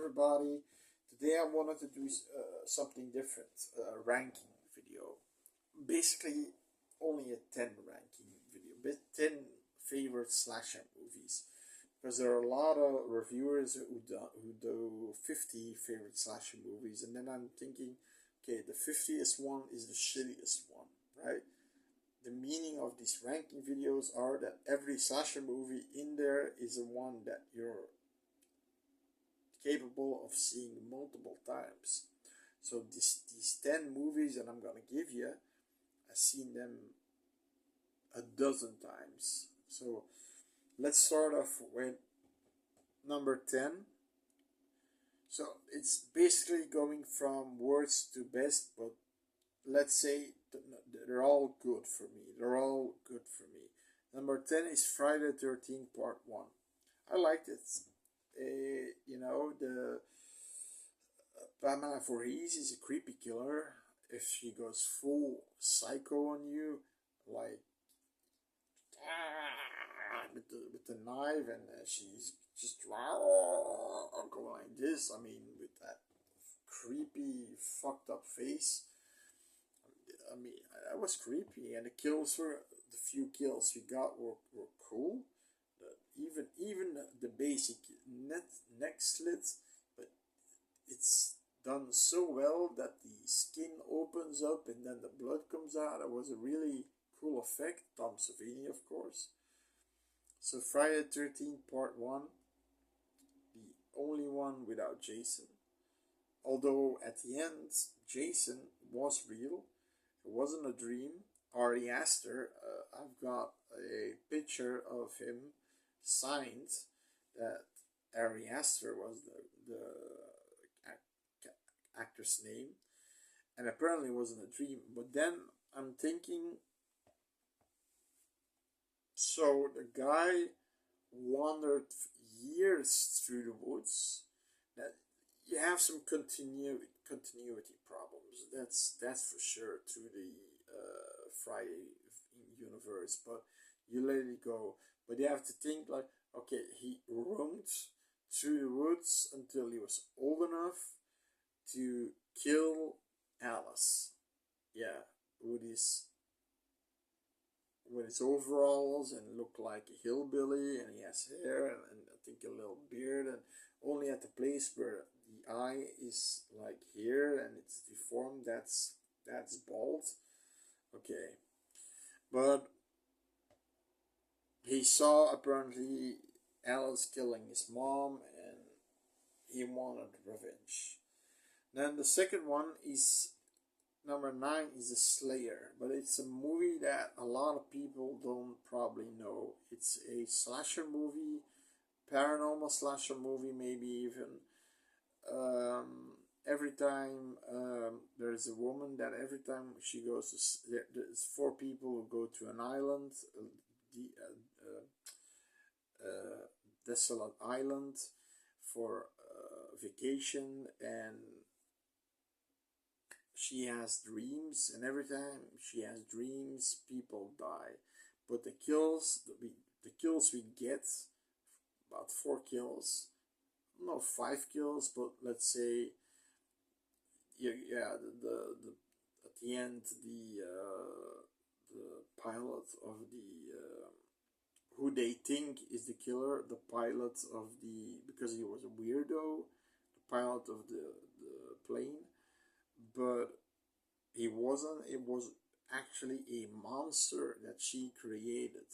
everybody. Today I wanted to do something different, a ranking video. Basically, only a 10 ranking video, but 10 favorite slasher movies. Because there are a lot of reviewers who do 50 favorite slasher movies, and then I'm thinking, okay, the 50th one is the shittiest one, right? The meaning of these ranking videos are that every slasher movie in there is the one that you're capable of seeing multiple times. So these 10 movies that I'm gonna give you, I've seen them a dozen times. So let's start off with number 10. So it's basically going from worst to best, but let's say they're all good for me. They're all good for me. Number 10 is Friday the 13th Part 1. I liked it. The Pamela Voorhees is a creepy killer. If she goes full psycho on you, like with the knife, and she's just going like this. I mean, with that creepy, fucked up face. I mean, that was creepy, and the kills were the few kills we got were cool. Even the basic neck slit, but it's done so well that the skin opens up and then the blood comes out. It was a really cool effect. Tom Savini, of course. So Friday the 13th Part 1, the only one without Jason. Although at the end, Jason was real. It wasn't a dream. Ari Aster, I've got a picture of him signed that Ari Aster was the actor's name, and apparently it wasn't a dream. But then I'm thinking, so the guy wandered years through the woods. That you have some continuity problems. That's for sure through the Friday universe. But you let it go. But you have to think like, okay, he roamed through the woods until he was old enough to kill Alice. Yeah, with his overalls and look like a hillbilly, and he has hair and I think a little beard, and only at the place where the eye is like here and it's deformed, that's bald. Okay, but he saw apparently Alice killing his mom and he wanted revenge. Then the second one is number 9 is The Slayer, but it's a movie that a lot of people don't probably know. It's a slasher movie, paranormal slasher movie, maybe even. Every time there's a woman that every time she goes to, there's 4 people who go to an island, desolate island for vacation, and she has dreams, and every time she has dreams people die. But the kills we get, about 4 kills, no, 5 kills, but let's say the at the end the pilot of the who they think is the killer, the pilot of the, because he was a weirdo, the pilot of the plane, but he wasn't. It was actually a monster that she created.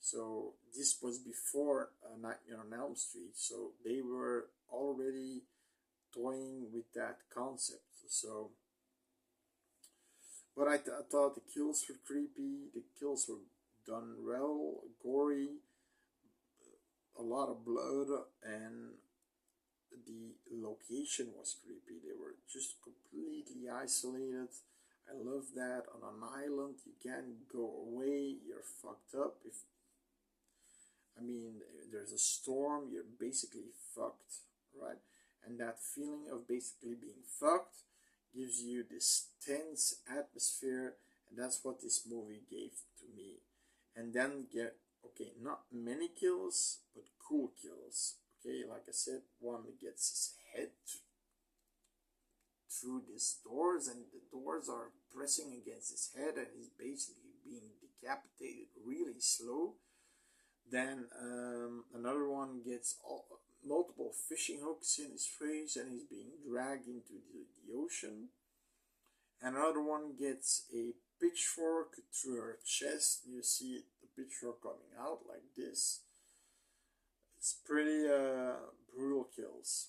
So this was before Nightmare on Elm Street, so they were already toying with that concept. So, but I thought the kills were creepy. The kills were done well, gory, a lot of blood, and the location was creepy. They were just completely isolated. I love that. On an island, you can't go away. You're fucked up. If there's a storm, you're basically fucked, right? And that feeling of basically being fucked gives you this tense atmosphere, and that's what this movie gave to me. And then get, okay, not many kills, but cool kills. Okay, like I said, one gets his head through these doors, and the doors are pressing against his head, and he's basically being decapitated really slow. Then another one gets multiple fishing hooks in his face, and he's being dragged into the ocean. Another one gets a pitchfork through her chest. You see the pitchfork coming out like this. It's pretty brutal kills.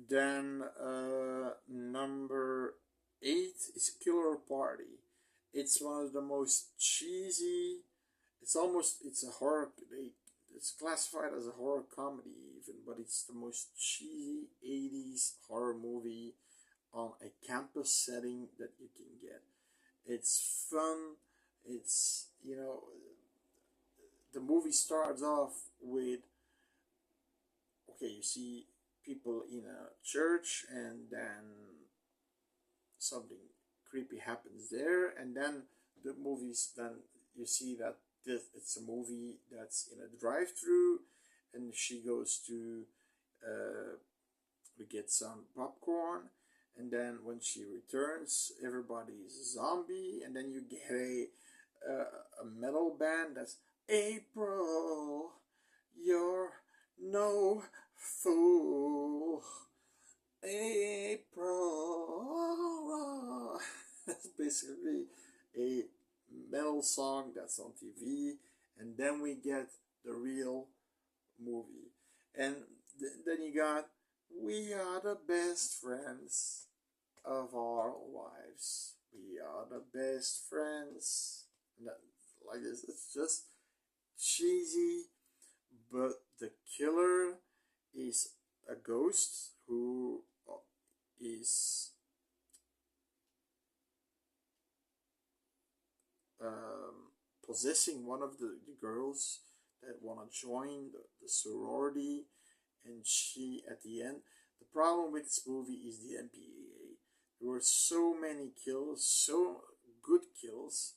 Then number 8 is Killer Party. It's one of the most cheesy. It's a horror. It's classified as a horror comedy even, but it's the most cheesy 80s horror movie on a campus setting that you can get. It's fun. It's, the movie starts off with, okay, you see people in a church, and then something creepy happens there, and then then you see that it's a movie that's in a drive-through, and she goes to get some popcorn, and then when she returns, everybody's a zombie, and then you get a metal band that's April, you're no fool, April. That's basically a metal song that's on TV, and then we get the real movie, and then you got We Are the Best Friends of Our Lives. We are the best friends. Like this, it's just cheesy, but the killer is a ghost who is possessing one of the girls that want to join the sorority, and she, at the end, the problem with this movie is the MPAA. There were so many kills, so good kills,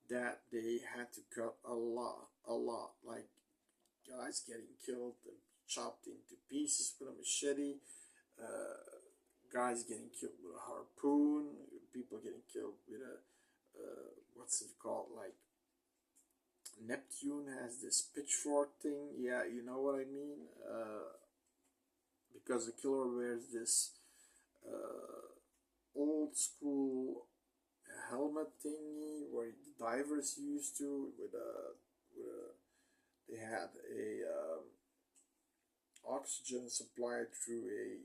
that they had to cut a lot, like guys getting killed and chopped into pieces with a machete, guys getting killed with a harpoon, people getting killed with a what's it called, like Neptune has this pitchfork thing. Yeah, you know what I mean. Because the killer wears this old school helmet thingy where the divers used to, they had a oxygen supply through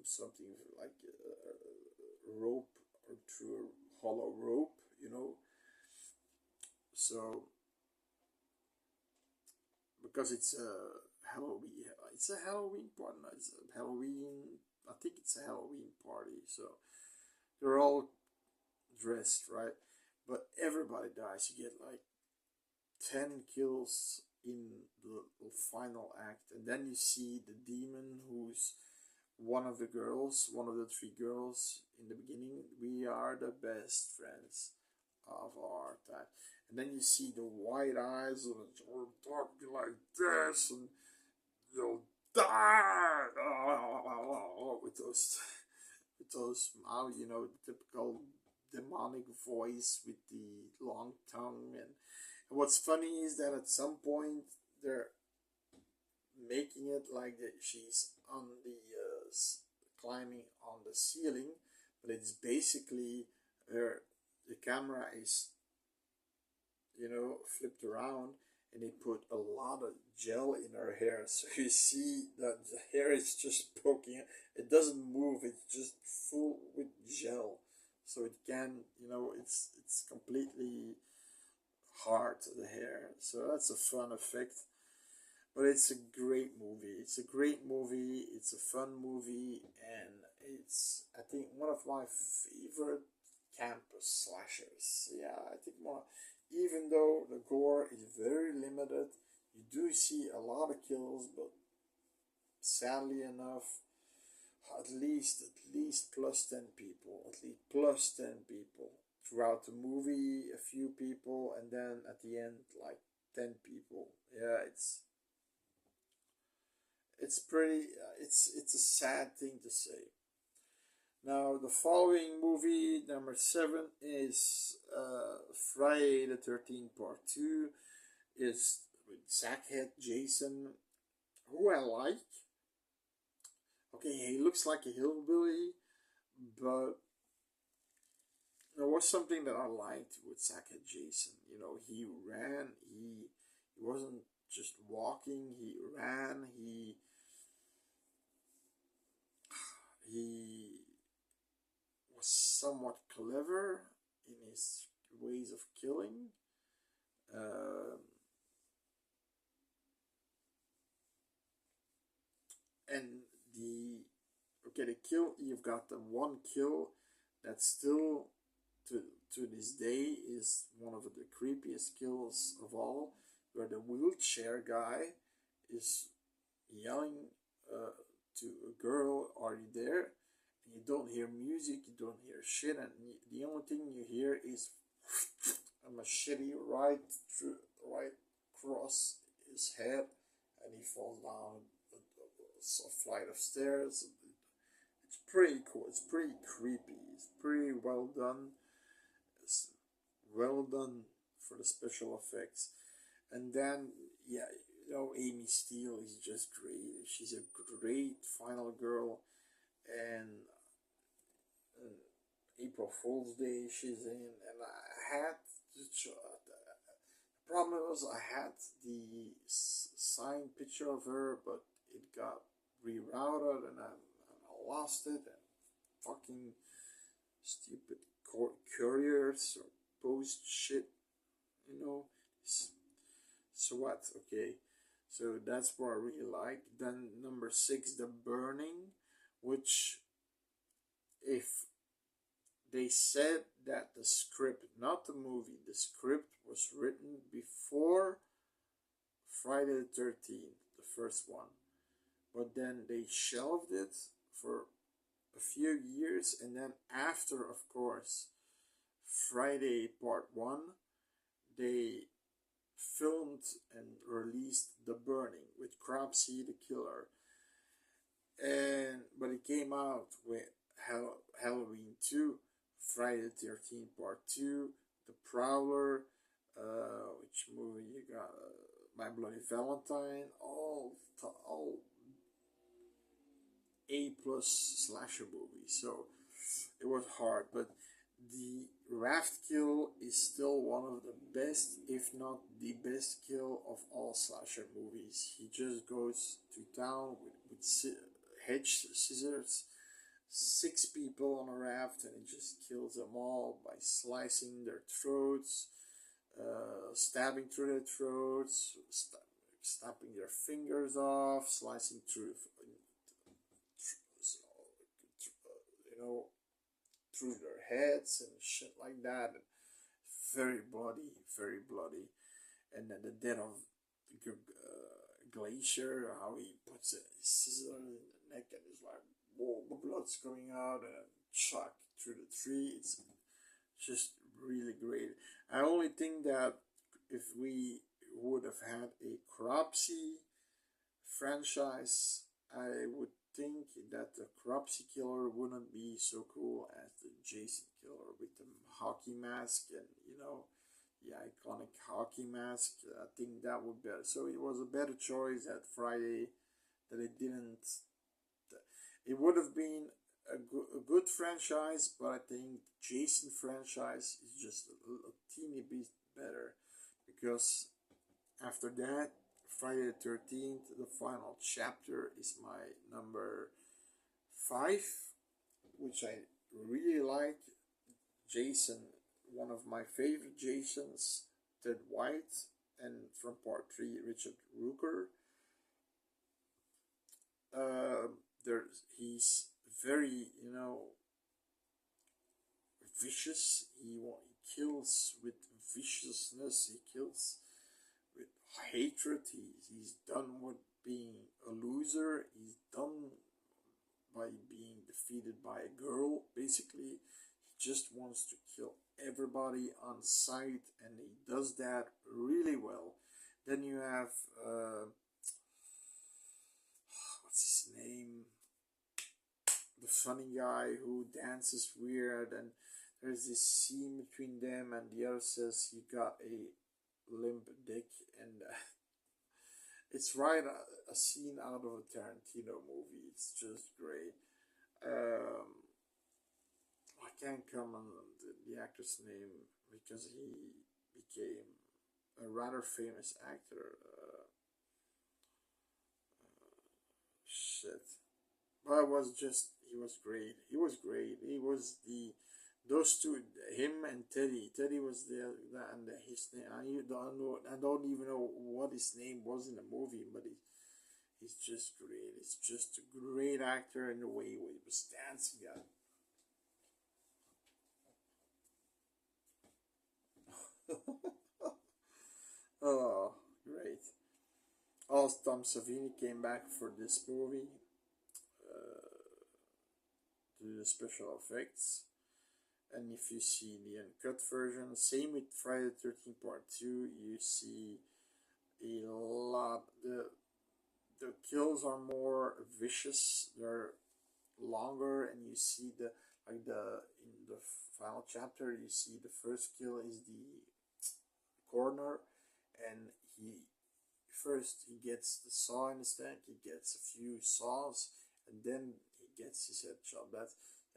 something like a rope, or through a hollow rope, so because it's a Halloween party. No, it's a Halloween. I think it's a Halloween party. So they're all dressed, right? But everybody dies. You get like 10 kills in the final act, and then you see the demon, who's one of the 3 girls in the beginning. We are the best friends of our time. And then you see the white eyes, and it's talking like this, and you'll die with those the typical demonic voice with the long tongue. And what's funny is that at some point they're making it like that she's on the climbing on the ceiling, but it's basically the camera is flipped around, and they put a lot of gel in her hair, so you see that the hair is just poking. It doesn't move, it's just full with gel, so it can, it's completely hard to the hair. So that's a fun effect. But it's a great movie. It's a great movie. It's a fun movie, and it's, I think, one of my favorite campus slashers. Yeah, I think even though the gore is very limited, you do see a lot of kills, but sadly enough, at least plus 10 people, throughout the movie a few people, and then at the end like 10 people. Yeah, it's pretty. It's a sad thing to say. Now the following movie, number 7, is Friday the 13th Part 2. Is with Sackhead Jason, who I like. Okay, he looks like a hillbilly, but there was something that I liked with Sackhead Jason. You know, he ran. He wasn't just walking. He ran. He was somewhat clever in his ways of killing. Um, and the okay, the kill, you've got the one kill that still to to this day is one of the creepiest kills of all, where the wheelchair guy is yelling to a girl, "Are you there?" And you don't hear music, you don't hear shit, and the only thing you hear is a machete right across his head, and he falls down a flight of stairs. It's pretty cool. It's pretty creepy. It's pretty well done. It's well done for the special effects. And then, yeah, you know, Amy Steele is just great. She's a great final girl. And April Fool's Day she's in. And I had the problem was I had the signed picture of her, but it got rerouted and I lost it. And fucking stupid couriers or post shit, you know. So what? Okay, so that's what I really like. Then number 6, The Burning, which if they said that the script, not the movie, the script was written before Friday the 13th, the first one, but then they shelved it for a few years, and then after, of course, Friday Part 1, they filmed and released The Burning with Cropsey the Killer. And but it came out with Halloween 2, Friday the 13th Part 2, The Prowler, which movie you got? My Bloody Valentine, all A plus slasher movies. So it was hard, but the raft kill is still one of the best, if not the best kill of all slasher movies. He just goes to town with hedge scissors, 6 people on a raft, and he just kills them all by slicing their throats, stabbing through their throats, snapping their fingers off, slicing through, you know, through their heads and shit like that. And very bloody, very bloody. And then the death of Glacier, how he puts a scissor in the neck and is like, whoa, the blood's coming out, and chuck through the tree. It's just really great. I only think that if we would have had a Cropsey franchise, I would think that the Cropsey Killer wouldn't be so cool as the Jason Killer with the hockey mask and, you know, the iconic hockey mask. I think that would be better. So it was a better choice at Friday that it didn't. It would have been a good franchise, but I think Jason franchise is just a teeny bit better because after that, Friday the 13th, the final chapter, is my number 5, which I really like. Jason, one of my favorite Jasons, Ted White, and from Part 3, Richard Rooker. He's very, you know, vicious. He kills with viciousness. He kills with hatred. He's done with being a loser. He's done by being defeated by a girl. Basically, he just wants to kill everybody on site, and he does that really well. Then you have what's his name? The funny guy who dances weird, and there's this scene between them, and the other says he got a limp dick, and it's right a scene out of a Tarantino movie. It's just great. Um, I can't come on the actor's name because he became a rather famous actor. Shit. But it was just he was great. He was great. He was the those two, him and Teddy. Teddy was there, and his name. I don't know. I don't even know what his name was in the movie, but he's just great. He's just a great actor in the way he was dancing. Oh, great. Also, Tom Savini came back for this movie to do the special effects. And if you see the uncut version, same with Friday the 13th Part 2, you see a lot. The kills are more vicious, they're longer, and you see in the final chapter, you see the first kill is the coroner, and he gets the saw in his neck, he gets a few saws, and then he gets his head shot.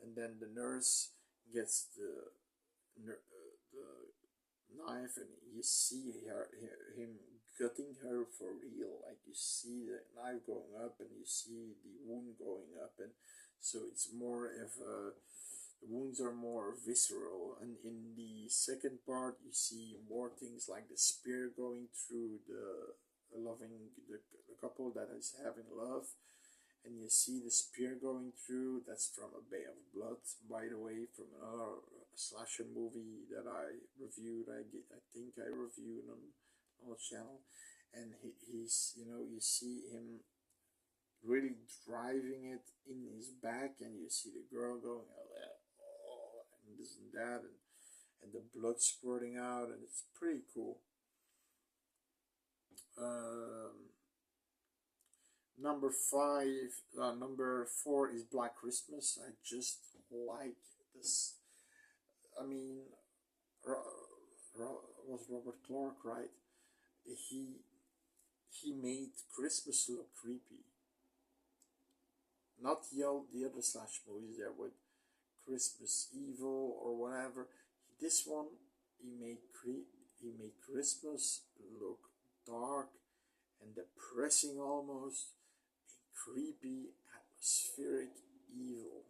And then the nurse gets the knife, and you see him cutting her for real. Like you see the knife going up, and you see the wound going up, and so it's more of the wounds are more visceral. And in the second part, you see more things like the spear going through the couple that is having love, and you see the spear going through. That's from A Bay of Blood, by the way, from another slasher movie that I reviewed. I think I reviewed on the channel, and he's you see him really driving it in his back, and you see the girl going oh, and this and that, and the blood squirting out, and it's pretty cool. Um, number 4 is Black Christmas. I just like this. I mean, was Robert Clark right? He he made Christmas look creepy. Not the other slash movies there with Christmas Evil or whatever. This one he made Christmas look dark and depressing almost, creepy, atmospheric evil.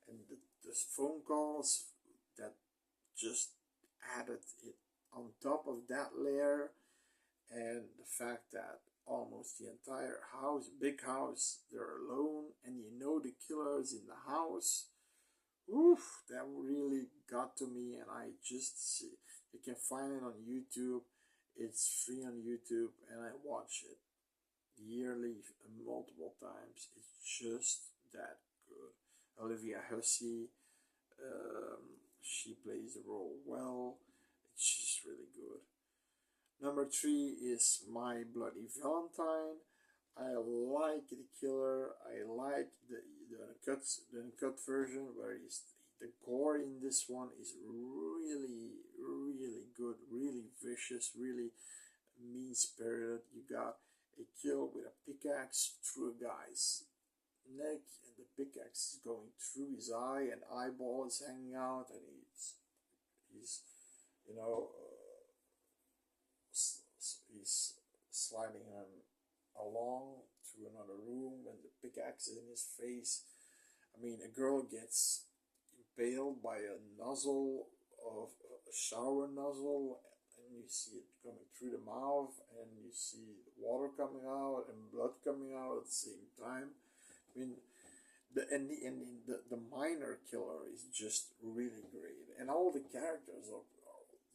And the phone calls that just added it on top of that layer, and the fact that almost the entire house, big house, they're alone, and you know the killer's in the house. Oof, that really got to me, and I just see you can find it on YouTube. It's free on YouTube, and I watch it yearly multiple times. It's just that good. Olivia Hussey, she plays the role well. It's just really good. Number 3 is My Bloody Valentine. I like the killer. I like the uncut version where the gore in this one is really good, really vicious, really mean spirited. You got a kill with a pickaxe through a guy's neck, and the pickaxe is going through his eye, and eyeball is hanging out, and he's you know he's sliding him along to another room, and the pickaxe is in his face. I mean, a girl gets impaled by a nozzle of a shower nozzle, and you see it coming through the mouth, and you see water coming out and blood coming out at the same time. I mean, the minor killer is just really great, and all the characters are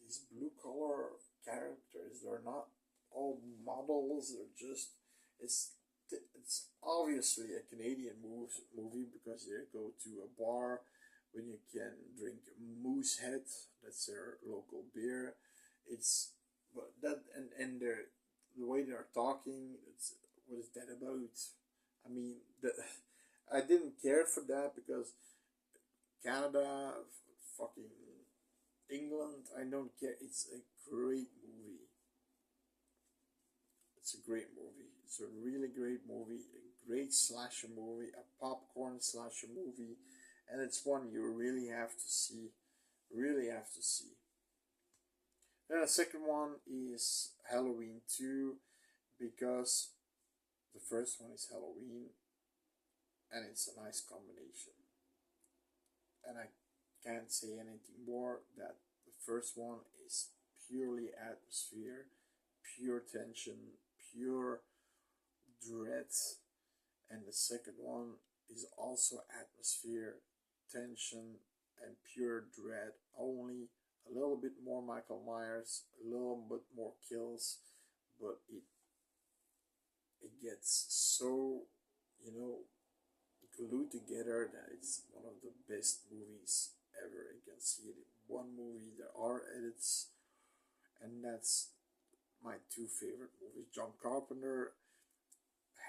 these blue collar characters. They're not all models. They're just it's obviously a Canadian movie because they go to a bar when you can drink Moosehead, that's their local beer. It's but that and the way they're talking, it's what is that about? I mean, I didn't care for that because Canada, fucking England, I don't care. It's a great movie. It's a great movie. It's a really great movie, a great slasher movie, a popcorn slasher movie, and it's one you really have to see. Really have to see. Then the second one is Halloween 2 because the first one is Halloween and it's a nice combination. And I can't say anything more that the first one is purely atmosphere, pure tension, pure dread, and the second one is also atmosphere, tension, and pure dread. Only a little bit more Michael Myers, a little bit more kills, but it gets so, you know, glued together that it's one of the best movies ever. You can see it in one movie. There are edits, and that's my two favorite movies. John Carpenter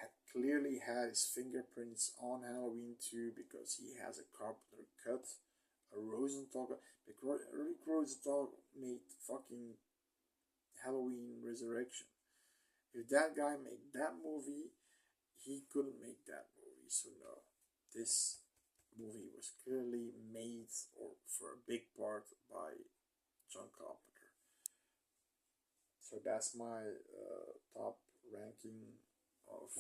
had clearly had his fingerprints on Halloween 2 because he has a Carpenter cut, a Rosenthal. Rick Rosenthal made fucking Halloween Resurrection. If that guy made that movie, he couldn't make that movie. So no, this movie was clearly made or for a big part by John Carpenter. So that's my top ranking of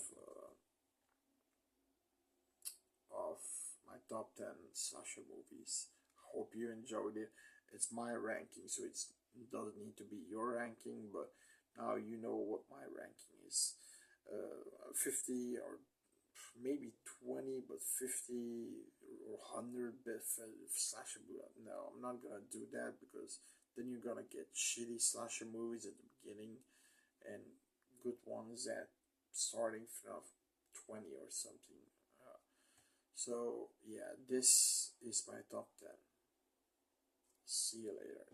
my top 10 slasher movies. Hope you enjoyed it. It's my ranking, so it doesn't need to be your ranking, but now you know what my ranking is. 50 or maybe 20, but 50 or 100 best slasher movie. No, I'm not gonna do that because then you're gonna get shitty slasher movies at the beginning and good ones at starting from 20 or something. So yeah, this is my top 10. See you later.